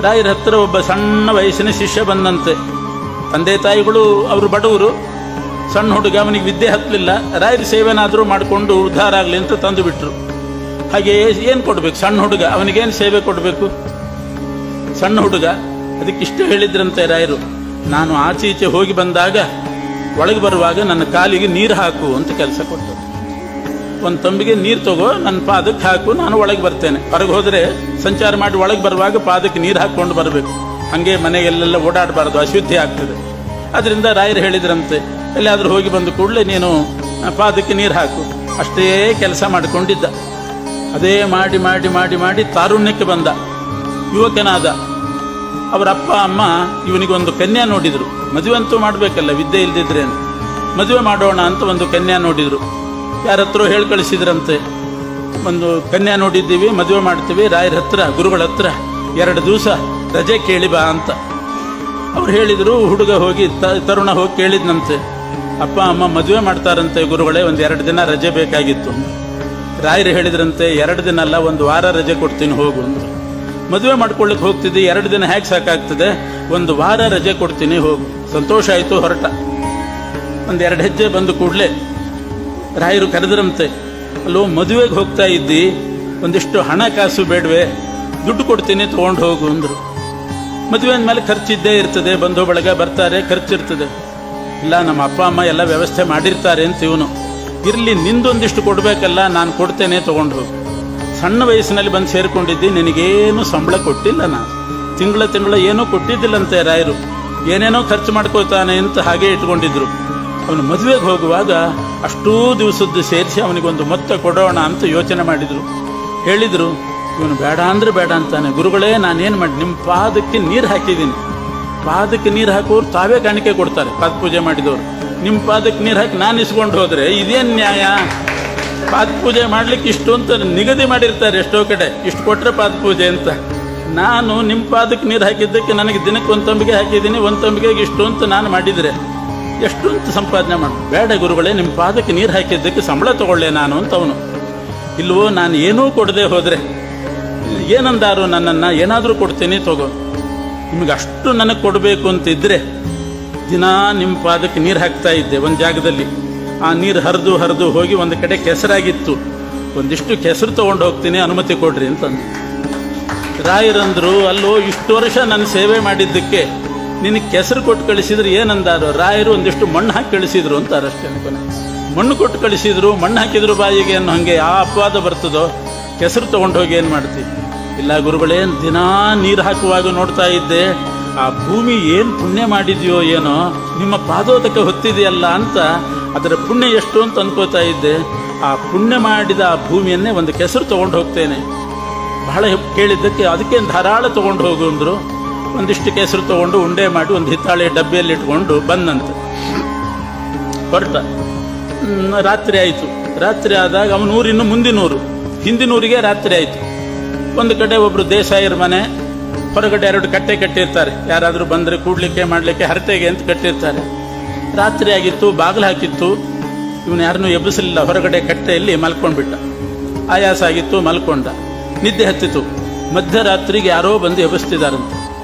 ರಾಯರ ಹತ್ತಿರ ಒಬ್ಬ ಸಣ್ಣ ವಯಸ್ಸಿನ ಶಿಷ್ಯ ಬಂದಂತೆ. ತಂದೆ ತಾಯಿಗಳು ಅವರು ಬಡವರು, ಸಣ್ಣ ಹುಡುಗ, ಅವನಿಗೆ ವಿದ್ಯೆ ಹತ್ತಲಿಲ್ಲ. ರಾಯರ ಸೇವೆನಾದರೂ ಮಾಡಿಕೊಂಡು ಉದ್ಧಾರ ಆಗಲಿ ಅಂತ ತಂದು ಬಿಟ್ರು. ಹಾಗೆ ಏನು ಕೊಡಬೇಕು? ಸಣ್ಣ ಹುಡುಗ, ಅವನಿಗೇನು ಸೇವೆ ಕೊಡಬೇಕು? ಸಣ್ಣ ಹುಡುಗ. ಅದಕ್ಕಿಷ್ಟು ಹೇಳಿದ್ರಂತೆ ರಾಯರು, ನಾನು ಆಚೆ ಈಚೆ ಹೋಗಿ ಬಂದಾಗ ಒಳಗೆ ಬರುವಾಗ ನನ್ನ ಕಾಲಿಗೆ ನೀರು ಹಾಕು ಅಂತ ಕೆಲಸ ಕೊಟ್ಟರು. ಒಂದು ತಂಬಿಗೆ ನೀರು ತಗೋ, ನನ್ನ ಪಾದಕ್ಕೆ ಹಾಕು, ನಾನು ಒಳಗೆ ಬರ್ತೇನೆ. ಹೊರಗೆ ಹೋದರೆ ಸಂಚಾರ ಮಾಡಿ ಒಳಗೆ ಬರುವಾಗ ಪಾದಕ್ಕೆ ನೀರು ಹಾಕ್ಕೊಂಡು ಬರಬೇಕು. ಹಾಗೆ ಮನೆಗೆಲ್ಲೆಲ್ಲ ಓಡಾಡಬಾರ್ದು, ಅಶುದ್ಧಿ ಆಗ್ತದೆ. ಅದರಿಂದ ರಾಯರು ಹೇಳಿದ್ರಂತೆ, ಎಲ್ಲಾದರೂ ಹೋಗಿ ಬಂದ ಕೂಡಲೇ ನೀನು ಪಾದಕ್ಕೆ ನೀರು ಹಾಕು. ಅಷ್ಟೇ ಕೆಲಸ ಮಾಡಿಕೊಂಡಿದ್ದ. ಅದೇ ಮಾಡಿ ಮಾಡಿ ಮಾಡಿ ಮಾಡಿ ತಾರುಣ್ಯಕ್ಕೆ ಬಂದ, ಯುವಕನಾದ. ಅವರ ಅಪ್ಪ ಅಮ್ಮ ಇವನಿಗೊಂದು ಕನ್ಯಾ ನೋಡಿದರು. ಮದುವೆ ಅಂತೂ ಮಾಡಬೇಕಲ್ಲ, ವಿದ್ಯೆ ಇಲ್ದಿದ್ರೇನು. ಮದುವೆ ಮಾಡೋಣ ಅಂತ ಒಂದು ಕನ್ಯಾ ನೋಡಿದರು. ಯಾರ ಹತ್ರ ಹೇಳಿ ಕಳಿಸಿದ್ರಂತೆ, ಒಂದು ಕನ್ಯಾ ನೋಡಿದ್ದೀವಿ, ಮದುವೆ ಮಾಡ್ತೀವಿ, ರಾಯರ ಹತ್ರ, ಗುರುಗಳ ಹತ್ರ 2 ದಿವಸ ರಜೆ ಕೇಳಿ ಬಾ ಅಂತ. ಅವ್ರು ಹೇಳಿದರು. ಹುಡುಗ ಹೋಗಿ ತರುಣ ಹೋಗಿ ಕೇಳಿದ್ನಂತೆ, ಅಪ್ಪ ಅಮ್ಮ ಮದುವೆ ಮಾಡ್ತಾರಂತೆ ಗುರುಗಳೇ, 1-2 ದಿನ ರಜೆ ಬೇಕಾಗಿತ್ತು. ರಾಯರು ಹೇಳಿದ್ರಂತೆ, 2 ದಿನ ಅಲ್ಲ, 1 ವಾರ ರಜೆ ಕೊಡ್ತೀನಿ ಹೋಗು ಅಂದರು. ಮದುವೆ ಮಾಡ್ಕೊಳ್ಳಿಕ್ಕೆ ಹೋಗ್ತಿದ್ದೆ, 2 ದಿನ ಹೇಗೆ ಸಾಕಾಗ್ತದೆ, 1 ವಾರ ರಜೆ ಕೊಡ್ತೀನಿ ಹೋಗು. ಸಂತೋಷ ಆಯಿತು, ಹೊರಟ. 1-2 ಹೆಜ್ಜೆ ಬಂದು ಕೂಡಲೇ ರಾಯರು ಕರೆದ್ರಂತೆ, ಅಲ್ಲೋ ಮದುವೆಗೆ ಹೋಗ್ತಾ ಇದ್ದಿ, ಒಂದಿಷ್ಟು ಹಣ ಕಾಸು ಬೇಡವೆ, ದುಡ್ಡು ಕೊಡ್ತೀನಿ ತೊಗೊಂಡು ಹೋಗು ಅಂದರು. ಮದುವೆ ಅಂದಮೇಲೆ ಖರ್ಚಿದ್ದೇ ಇರ್ತದೆ, ಬಂಧು ಬಳಗ ಬರ್ತಾರೆ, ಖರ್ಚಿರ್ತದೆ. ಇಲ್ಲ, ನಮ್ಮ ಅಪ್ಪ ಅಮ್ಮ ಎಲ್ಲ ವ್ಯವಸ್ಥೆ ಮಾಡಿರ್ತಾರೆ ಅಂತ ಇವನು. ಇರಲಿ, ನಿಂದೊಂದಿಷ್ಟು ಕೊಡಬೇಕಲ್ಲ, ನಾನು ಕೊಡ್ತೇನೆ, ತೊಗೊಂಡು ಹೋಗು. ಸಣ್ಣ ವಯಸ್ಸಿನಲ್ಲಿ ಬಂದು ಸೇರಿಕೊಂಡಿದ್ದಿ, ನಿನಗೇನು ಸಂಬಳ ಕೊಟ್ಟಿಲ್ಲ, ನಾನು ತಿಂಗಳ ಏನೂ ಕೊಟ್ಟಿದ್ದಿಲ್ಲಂತೆ ರಾಯರು. ಏನೇನೋ ಖರ್ಚು ಮಾಡ್ಕೋತಾನೆ ಅಂತ ಹಾಗೆ ಇಟ್ಕೊಂಡಿದ್ರು. ಅವನು ಮದುವೆಗೆ ಹೋಗುವಾಗ ಅಷ್ಟೂ ದಿವಸದ್ದು ಸೇರಿಸಿ ಅವನಿಗೊಂದು ಮೊತ್ತ ಕೊಡೋಣ ಅಂತ ಯೋಚನೆ ಮಾಡಿದರು. ಹೇಳಿದರು, ಇವನು ಬೇಡ ಅಂದರೆ ಬೇಡ ಅಂತಾನೆ. ಗುರುಗಳೇ, ನಾನೇನು ಮಾಡಿ, ನಿಮ್ಮ ಪಾದಕ್ಕೆ ನೀರು ಹಾಕಿದ್ದೀನಿ. ಪಾದಕ್ಕೆ ನೀರು ಹಾಕೋರು ತಾವೇ ಕಾಣಿಕೆ ಕೊಡ್ತಾರೆ, ಪಾದ ಪೂಜೆ ಮಾಡಿದವರು. ನಿಮ್ಮ ಪಾದಕ್ಕೆ ನೀರು ಹಾಕಿ ನಾನು ಇಸ್ಕೊಂಡು ಹೋದರೆ ಇದೇನು ನ್ಯಾಯ? ಪಾದ ಪೂಜೆ ಮಾಡಲಿಕ್ಕೆ ಇಷ್ಟು ಅಂತ ನಿಗದಿ ಮಾಡಿರ್ತಾರೆ ಎಷ್ಟೋ ಕಡೆ, ಇಷ್ಟು ಕೊಟ್ಟರೆ ಪಾದ ಪೂಜೆ ಅಂತ. ನಾನು ನಿಮ್ಮ ಪಾದಕ್ಕೆ ನೀರು ಹಾಕಿದ್ದಕ್ಕೆ ನನಗೆ ದಿನಕ್ಕೆ 1 ತಂಬಿಗೆ ಹಾಕಿದ್ದೀನಿ, 1 ತಂಬಿಗೆಗೆ ಇಷ್ಟು ಅಂತ ನಾನು ಮಾಡಿದರೆ ಎಷ್ಟು ಅಂತ ಸಂಪಾದನೆ ಮಾಡಿ. ಬೇಡ ಗುರುಗಳೇ, ನಿಮ್ಮ ಪಾದಕ್ಕೆ ನೀರು ಹಾಕಿದ್ದಕ್ಕೆ ಸಂಬಳ ತಗೊಳ್ಳೆ ನಾನು ಅಂತ ಅವನು. ಇಲ್ವೋ, ನಾನು ಏನೂ ಕೊಡದೆ ಹೋದರೆ ಏನಂದಾರು ನನ್ನನ್ನು, ಏನಾದರೂ ಕೊಡ್ತೀನಿ ತಗೋ. ನಿಮಗೆ ಅಷ್ಟು ನನಗೆ ಕೊಡಬೇಕು ಅಂತಿದ್ದರೆ ದಿನ ನಿಮ್ಮ ಪಾದಕ್ಕೆ ನೀರು ಹಾಕ್ತಾ ಇದ್ದೆ ಒಂದು ಜಾಗದಲ್ಲಿ. ಆ ನೀರು ಹರಿದು ಹೋಗಿ ಒಂದು ಕಡೆ ಕೆಸರಾಗಿತ್ತು. ಒಂದಿಷ್ಟು ಕೆಸರು ತೊಗೊಂಡು ಹೋಗ್ತೀನಿ, ಅನುಮತಿ ಕೊಡ್ರಿ ಅಂತಂದು. ರಾಯರಂದರು, ಅಲ್ಲೋ ಇಷ್ಟು ವರ್ಷ ನನ್ನ ಸೇವೆ ಮಾಡಿದ್ದಕ್ಕೆ ನಿನಗೆ ಕೆಸರು ಕೊಟ್ಟು ಕಳಿಸಿದ್ರು ಏನಂದಾರು? ರಾಯರು ಒಂದಿಷ್ಟು ಮಣ್ಣು ಹಾಕಿ ಕಳಿಸಿದ್ರು ಅಂತಾರಷ್ಟೇ. ಕೊನೆ ಮಣ್ಣು ಕೊಟ್ಟು ಕಳಿಸಿದ್ರು, ಮಣ್ಣು ಹಾಕಿದ್ರು ಬಾಯಿಗೆ ಅನ್ನೋ ಹಾಗೆ ಆ ಅಪವಾದ ಬರ್ತದೋ? ಕೆಸರು ತೊಗೊಂಡು ಹೋಗಿ ಏನು ಮಾಡ್ತೀವಿ? ಇಲ್ಲ ಗುರುಗಳೇ, ದಿನ ನೀರು ಹಾಕುವಾಗ ನೋಡ್ತಾ ಇದ್ದೆ, ಆ ಭೂಮಿ ಏನು ಪುಣ್ಯ ಮಾಡಿದೆಯೋ ಏನೋ, ನಿಮ್ಮ ಪಾದೋದಕ್ಕೆ ಹೊತ್ತಿದೆಯಲ್ಲ ಅಂತ, ಅದರ ಪುಣ್ಯ ಎಷ್ಟು ಅಂತ ಅನ್ಕೋತಾ ಇದ್ದೆ. ಆ ಪುಣ್ಯ ಮಾಡಿದ ಆ ಭೂಮಿಯನ್ನೇ ಒಂದು ಕೆಸರು ತೊಗೊಂಡು ಹೋಗ್ತೇನೆ. ಬಹಳ ಕೇಳಿದ್ದಕ್ಕೆ ಅದಕ್ಕೆ ಧಾರಾಳ ತೊಗೊಂಡು ಹೋಗು ಅಂದರು. ಒಂದಿಷ್ಟು ಕೆಸರು ತೊಗೊಂಡು ಉಂಡೆ ಮಾಡಿ ಒಂದು ಹಿತ್ತಾಳೆ ಡಬ್ಬಿಯಲ್ಲಿ ಇಟ್ಕೊಂಡು ಬಂದಂತೆ ಹೊರಟ. ರಾತ್ರಿ ಆಯಿತು. ರಾತ್ರಿ ಆದಾಗ ಅವನೂರು ಇನ್ನು ಮುಂದಿನೂರು, ಹಿಂದಿನೂರಿಗೆ ರಾತ್ರಿ ಆಯಿತು. ಒಂದು ಕಡೆ ಒಬ್ಬರು ದೇಸಾಯರ ಮನೆ, ಹೊರಗಡೆ 2 ಕಟ್ಟೆ ಕಟ್ಟಿರ್ತಾರೆ. ಯಾರಾದರೂ ಬಂದರೆ ಕೂಡಲಿಕ್ಕೆ ಮಾಡಲಿಕ್ಕೆ ಹರಟೆಗೆ ಅಂತ ಕಟ್ಟಿರ್ತಾರೆ. ರಾತ್ರಿ ಆಗಿತ್ತು, ಬಾಗಿಲು ಹಾಕಿತ್ತು. ಇವನು ಯಾರನ್ನೂ ಎಬ್ಬಿಸಲಿಲ್ಲ. ಹೊರಗಡೆ ಕಟ್ಟೆಯಲ್ಲಿ ಮಲ್ಕೊಂಡ್ಬಿಟ್ಟ. ಆಯಾಸ ಆಗಿತ್ತು, ಮಲ್ಕೊಂಡ. ನಿದ್ದೆ ಹತ್ತಿತು. ಮಧ್ಯರಾತ್ರಿಗೆ ಯಾರೋ ಬಂದು ಎಬ್ಬಿಸ್ತಿದ್ದಾರಂತೆ.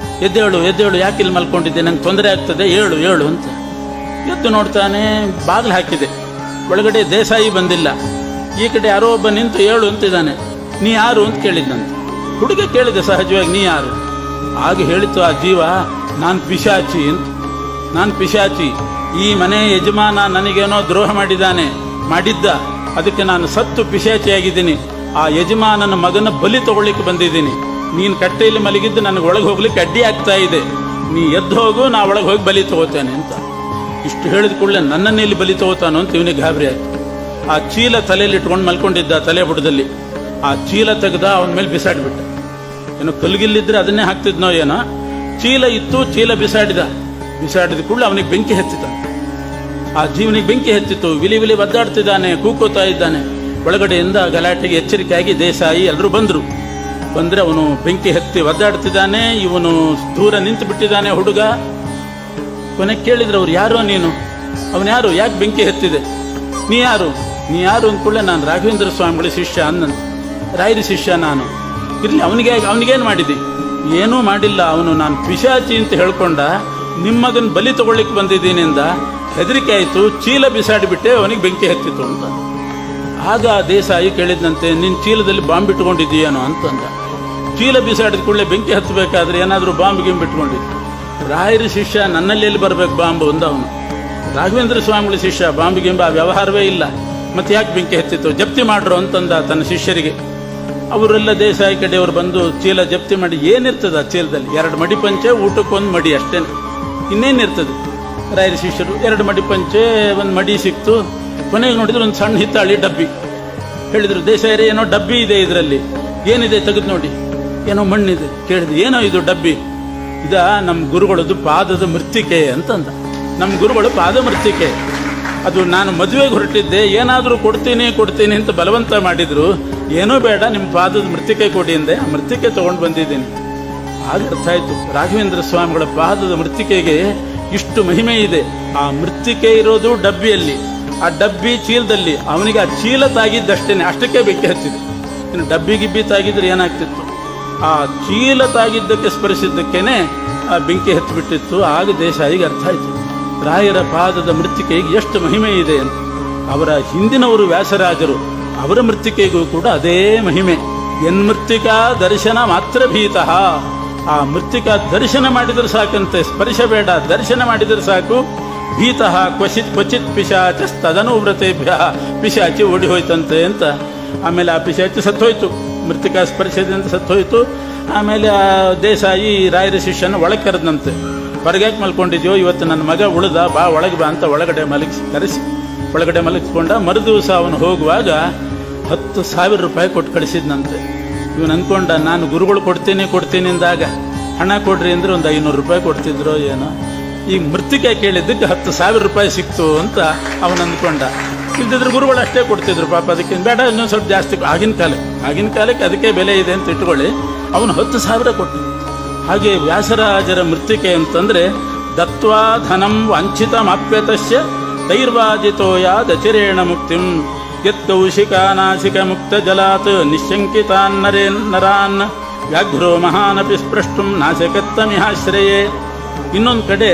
ಎದ್ದೇಳು ಎದ್ದೇಳು, ಯಾಕೆ ಇಲ್ಲಿ ಮಲ್ಕೊಂಡಿದ್ದೆ, ನಂಗೆ ತೊಂದರೆ ಆಗ್ತದೆ, ಏಳು ಏಳು ಅಂತ. ಎದ್ದು ನೋಡ್ತಾನೆ, ಬಾಗಿಲು ಹಾಕಿದೆ. ಒಳಗಡೆ ದೇಸಾಯಿ ಬಂದಿಲ್ಲ. ಈ ಕಡೆ ಯಾರೋ ಒಬ್ಬ ನಿಂತು ಏಳು ಅಂತಿದ್ದಾನೆ. ನೀ ಯಾರು ಅಂತ ಕೇಳಿದ್ದಂತೆ. ಹುಡುಗ ಕೇಳಿದೆ ಸಹಜವಾಗಿ, ನೀ ಯಾರು? ಆಗ ಹೇಳಿತು ಆ ಜೀವ, ನಾನು ಪಿಶಾಚಿ ಅಂತ. ನಾನು ಪಿಶಾಚಿ, ಈ ಮನೆ ಯಜಮಾನ ನನಗೇನೋ ದ್ರೋಹ ಮಾಡಿದ್ದ, ಅದಕ್ಕೆ ನಾನು ಸತ್ತು ಪಿಶಾಚಿಯಾಗಿದ್ದೀನಿ. ಆ ಯಜಮಾನನ ಮಗನ ಬಲಿ ತಗೊಳ್ಳಿಕ್ಕೆ ಬಂದಿದ್ದೀನಿ. ನೀನು ಕಟ್ಟೆಯಲ್ಲಿ ಮಲಗಿದ್ದು ನನಗೆ ಒಳಗೆ ಹೋಗ್ಲಿಕ್ಕೆ ಅಡ್ಡಿ ಆಗ್ತಾ ಇದೆ. ನೀ ಎದ್ದು ಹೋಗು, ನಾ ಒಳಗೆ ಹೋಗಿ ಬಲಿ ತಗೋತೇನೆ ಅಂತ. ಇಷ್ಟು ಹೇಳಿದ ಕೂಡಲೇ ನನ್ನನ್ನು ಇಲ್ಲಿ ಬಲಿ ತಗೋತಾನೋ ಅಂತ ಇವನಿಗೆ ಗಾಬರಿ ಆಯಿತು. ಆ ಚೀಲ ತಲೆಯಲ್ಲಿ ಇಟ್ಕೊಂಡು ಮಲ್ಕೊಂಡಿದ್ದ, ತಲೆ ಬುಡದಲ್ಲಿ. ಆ ಚೀಲ ತೆಗೆದ, ಅವನ ಮೇಲೆ ಬಿಸಾಡಿಬಿಟ್ಟ. ಏನೋ ಕಲ್ಗಿಲ್ಲಿದ್ರೆ ಅದನ್ನೇ ಹಾಕ್ತಿದ್ನೋ ಏನೋ. ಚೀಲ ಇತ್ತು, ಚೀಲ ಬಿಸಾಡಿದ ಕೂಡಲೇ ಅವನಿಗೆ ಬೆಂಕಿ ಹತ್ತಿತ. ಆ ಜೀವನಿಗೆ ಬೆಂಕಿ ಹತ್ತಿತ್ತು. ವಿಲಿ ಒದ್ದಾಡ್ತಿದ್ದಾನೆ, ಕೂಕೋತಾ ಇದ್ದಾನೆ. ಒಳಗಡೆಯಿಂದ ಗಲಾಟೆಗೆ ಎಚ್ಚರಿಕೆಯಾಗಿ ದೇಸಾಯಿ ಎಲ್ಲರೂ ಬಂದರೆ ಅವನು ಬೆಂಕಿ ಹತ್ತಿ ಒದ್ದಾಡ್ತಿದ್ದಾನೆ. ಇವನು ದೂರ ನಿಂತು ಬಿಟ್ಟಿದ್ದಾನೆ ಹುಡುಗ. ಕೊನೆಗೆ ಕೇಳಿದ್ರು ಅವ್ರು, ಯಾರೋ ನೀನು? ಅವನು ಯಾರು? ಯಾಕೆ ಬೆಂಕಿ ಹತ್ತಿದೆ? ನೀ ಯಾರು ಅಂದ್ಕೊಳ್ಳೆ, ನಾನು ರಾಘವೇಂದ್ರ ಸ್ವಾಮಿಗಳ ಶಿಷ್ಯ ಅಂದಂತ. ರಾಯರ ಶಿಷ್ಯ ನಾನು. ಇರಲಿ, ಅವನಿಗೇನು ಮಾಡಿದ್ದಿ? ಏನೂ ಮಾಡಿಲ್ಲ ಅವನು. ನಾನು ಪಿಶಾಚಿ ಅಂತ ಹೇಳ್ಕೊಂಡ, ನಿಮ್ಮ ಮಗನ ಬಲಿ ತಗೊಳ್ಳಿಕ್ಕೆ ಬಂದಿದ್ದೀನಿಂದ ಹೆದರಿಕೆ ಆಯಿತು, ಚೀಲ ಬಿಸಾಡಿಬಿಟ್ಟೆ, ಅವನಿಗೆ ಬೆಂಕಿ ಹತ್ತಿತು ಅಂತ. ಆಗ ದೇಸಾಯಿ ಕೇಳಿದಂತೆ, ನಿನ್ನ ಚೀಲದಲ್ಲಿ ಬಾಂಬ್ ಇಟ್ಕೊಂಡಿದ್ದೀಯೇನೋ ಅಂತಂದ. ಚೀಲ ಬಿಸಾಡಿದ ಕೂಡಲೇ ಬೆಂಕಿ ಹತ್ತಬೇಕಾದ್ರೆ ಏನಾದರೂ ಬಾಂಬ್ ಗಿಂಬ್ ಇಟ್ಕೊಂಡಿದ್ದು. ರಾಯರ ಶಿಷ್ಯ, ನನ್ನಲ್ಲಿ ಎಲ್ಲಿ ಬರಬೇಕು ಬಾಂಬು ಅಂದ ಅವನು. ರಾಘವೇಂದ್ರ ಸ್ವಾಮಿಗಳ ಶಿಷ್ಯ, ಬಾಂಬ್ ಗಿಂಬ ಆ ವ್ಯವಹಾರವೇ ಇಲ್ಲ, ಮತ್ತೆ ಯಾಕೆ ಬೆಂಕಿ ಹತ್ತಿತ್ತು, ಜಪ್ತಿ ಮಾಡ್ರು ಅಂತಂದ ತನ್ನ ಶಿಷ್ಯರಿಗೆ. ಅವರೆಲ್ಲ ದೇಸಾಯಿ ಕಡೆಯವರು ಬಂದು ಚೀಲ ಜಪ್ತಿ ಮಾಡಿ, ಏನಿರ್ತದೆ ಆ ಚೀಲದಲ್ಲಿ? 2 ಮಡಿ ಪಂಚೆ, ಊಟಕ್ಕೊಂದು ಮಡಿ ಅಷ್ಟೇ, ಇನ್ನೇನಿರ್ತದೆ? ರಾಯರ ಶಿಷ್ಯರು 2 ಮಡಿ ಪಂಚೆ, 1 ಮಡಿ ಸಿಕ್ತು. ಕೊನೆಗೆ ನೋಡಿದ್ರು ಒಂದು ಸಣ್ಣ ಹಿತ್ತಾಳಿ ಡಬ್ಬಿ. ಹೇಳಿದರು, ದೇಸಾಯರೇ ಏನೋ ಡಬ್ಬಿ ಇದೆ ಇದರಲ್ಲಿ, ಏನಿದೆ ತೆಗೆದು ನೋಡಿ. ಏನೋ ಮಣ್ಣಿದೆ. ಕೇಳಿದ್ರು, ಏನೋ ಇದು ಡಬ್ಬಿ? ಇದ ನಮ್ಮ ಗುರುಗಳದ್ದು ಪಾದದ ಮೃತ್ತಿಕೆ ಅಂತಂದ. ನಮ್ಮ ಗುರುಗಳು ಪಾದ ಮೃತ್ತಿಕೆ, ಅದು ನಾನು ಮದುವೆಗೆ ಹೊರಟಿದ್ದೆ, ಏನಾದರೂ ಕೊಡ್ತೀನಿ ಅಂತ ಬಲವಂತ ಮಾಡಿದ್ರು. ಏನೂ ಬೇಡ, ನಿಮ್ಮ ಪಾದದ ಮೃತ್ತಿಕೆ ಕೊಡಿ ಅಂದೆ, ಆ ಮೃತ್ತಿಕೆ ತೊಗೊಂಡು ಬಂದಿದ್ದೀನಿ. ಆಗ ಅರ್ಥ ಆಯಿತು, ರಾಘವೇಂದ್ರ ಸ್ವಾಮಿಗಳ ಪಾದದ ಮೃತ್ತಿಕೆಗೆ ಇಷ್ಟು ಮಹಿಮೆ ಇದೆ. ಆ ಮೃತ್ತಿಕೆ ಇರೋದು ಡಬ್ಬಿಯಲ್ಲಿ, ಆ ಡಬ್ಬಿ ಚೀಲದಲ್ಲಿ. ಅವನಿಗೆ ಆ ಚೀಲ ತಾಗಿದ್ದಷ್ಟೇನೆ, ಅಷ್ಟಕ್ಕೆ ಬೆಂಕಿ ಹತ್ತಿದೆ. ಇನ್ನು ಡಬ್ಬಿ ಗಿಬ್ಬಿ ತಾಗಿದ್ರೆ ಏನಾಗ್ತಿತ್ತು? ಆ ಚೀಲ ತಾಗಿದ್ದಕ್ಕೆ ಸ್ಪರಿಸಿದ್ದಕ್ಕೇನೆ ಆ ಬೆಂಕಿ ಹತ್ತಿಬಿಟ್ಟಿತ್ತು. ಆಗ ದೇಸಾಯಿಗೆ ಅರ್ಥ ಆಯಿತು, ರಾಯರ ಪಾದದ ಮೃತ್ತಿಕೆಗೆ ಎಷ್ಟು ಮಹಿಮೆ ಇದೆ ಅಂತ. ಅವರ ಹಿಂದಿನವರು ವ್ಯಾಸರಾಜರು, ಅವರ ಮೃತ್ತಿಕೆಗೂ ಕೂಡ ಅದೇ ಮಹಿಮೆ. ಎನ್ಮೃತ್ತಿಕಾ ದರ್ಶನ ಮಾತ್ರ ಭೀತಃ. ಆ ಮೃತ್ತಿಕಾ ದರ್ಶನ ಮಾಡಿದರೆ ಸಾಕಂತೆ, ಸ್ಪರ್ಶ ಬೇಡ, ದರ್ಶನ ಮಾಡಿದರೆ ಸಾಕು. ಭೀತಃ ಕ್ವಚಿತ್ ಪಿಶಾಚಸ್ತದನುವ್ರತೇಭ್ಯ. ಪಿಶಾಚಿ ಓಡಿ ಹೋಯ್ತಂತೆ ಅಂತ. ಆಮೇಲೆ ಆ ಪಿಶಾಚಿ ಸತ್ತೋಯ್ತು, ಮೃತ್ತಿಕಾ ಸ್ಪರ್ಶದಿಂದ ಸತ್ತೋಯ್ತು. ಆಮೇಲೆ ಆ ದೇಸಾಯಿ ರಾಯರ ಶಿಷ್ಯನ ಒಳಗೆ ಕರೆದಂತೆ. ಹೊರಗ್ಯಾಕೆ ಮಲ್ಕೊಂಡಿದ್ಯೋ, ಇವತ್ತು ನನ್ನ ಮಗ ಉಳಿದ, ಬಾ ಒಳಗೆ ಬಾ ಅಂತ ಒಳಗಡೆ ಕರೆಸಿ ಒಳಗಡೆ ಮಲಗಿಸ್ಕೊಂಡ. ಮರುದಿವಸ ಅವನು ಹೋಗುವಾಗ 10,000 ರೂಪಾಯಿ ಕೊಟ್ಟು ಕಳಿಸಿದ್ನಂತೆ. ಇವನು ಅಂದ್ಕೊಂಡ, ನಾನು ಗುರುಗಳು ಕೊಡ್ತೀನಿ ಅಂದಾಗ ಹಣ ಕೊಡ್ರಿ ಅಂದರೆ ಒಂದು 500 ರೂಪಾಯಿ ಕೊಡ್ತಿದ್ರೋ ಏನೋ. ಈ ಮೃತ್ತಿಕೆ ಕೇಳಿದ್ದಕ್ಕೆ 10,000 ರೂಪಾಯಿ ಸಿಕ್ತು ಅಂತ ಅವನು ಅಂದ್ಕೊಂಡ. ಇಲ್ದಿದ್ರೆ ಗುರುಗಳು ಅಷ್ಟೇ ಕೊಡ್ತಿದ್ರು ಪಾಪ, ಅದಕ್ಕೆ ಬೇಡ ಇನ್ನೊಂದು ಸ್ವಲ್ಪ ಜಾಸ್ತಿ. ಆಗಿನ ಕಾಲಕ್ಕೆ ಅದಕ್ಕೆ ಬೆಲೆ ಇದೆ ಅಂತ ಇಟ್ಕೊಳ್ಳಿ. ಅವನು 10,000 ಕೊಟ್ಟು. ಹಾಗೆ ವ್ಯಾಸರಾಜರ ಮೃತ್ತಿಕೆ ಅಂತಂದರೆ, ದತ್ವಾ ಧನಂ ವಂಚಿತಮಾಪ್ಯತಸ್ಯ ತೈರ್ವಾಜಿತೋಯ ದಚಿರೇಣ ಮುಕ್ತಿಂ ಯತ್ಕೌಶಿಕಾನಾಸಿಕ ಮುಕ್ತ ಜಲಾತ್ ನಿಶಂಕಿತಾನ್ ನರಾನ್ ವ್ಯಾಘ್ರೋ ಮಹಾನಪಿ ಸ್ಪೃಷ್ಟುಂ ನಾಶಕತ್ತಮಿಹಾಶ್ರಯೇ. ಇನ್ನೊಂದು ಕಡೆ